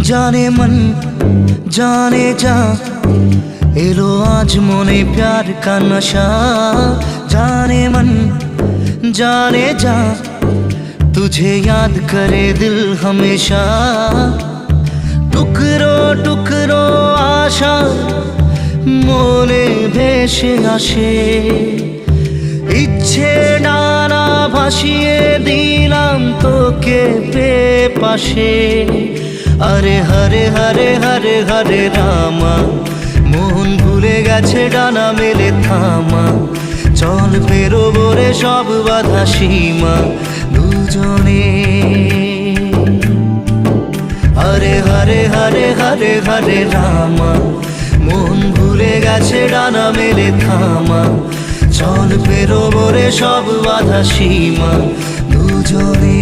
जाने मन जाने जा एलो आज मोने प्यार का नशा। जाने मन जाने जा तुझे याद करे दिल हमेशा। टुकरो टुकरो आशा मोने भेসে আসে, ইচ্ছে ডানা ভাসিয়ে দিলাম তোকে পেয়ে পাশে। আরে হরে হরে হরে হরে রামা, মন ভুলে গেছে ডানা মেলে থামা। চল পেরোবো রে সব বাধা সীমা দুজনে। হরে হরে হরে হরে হরে রামা, মন ভুলে গেছে ডানা মেলে থামা। চল পেরোবো রে সব বাধা সীমা দুজনে।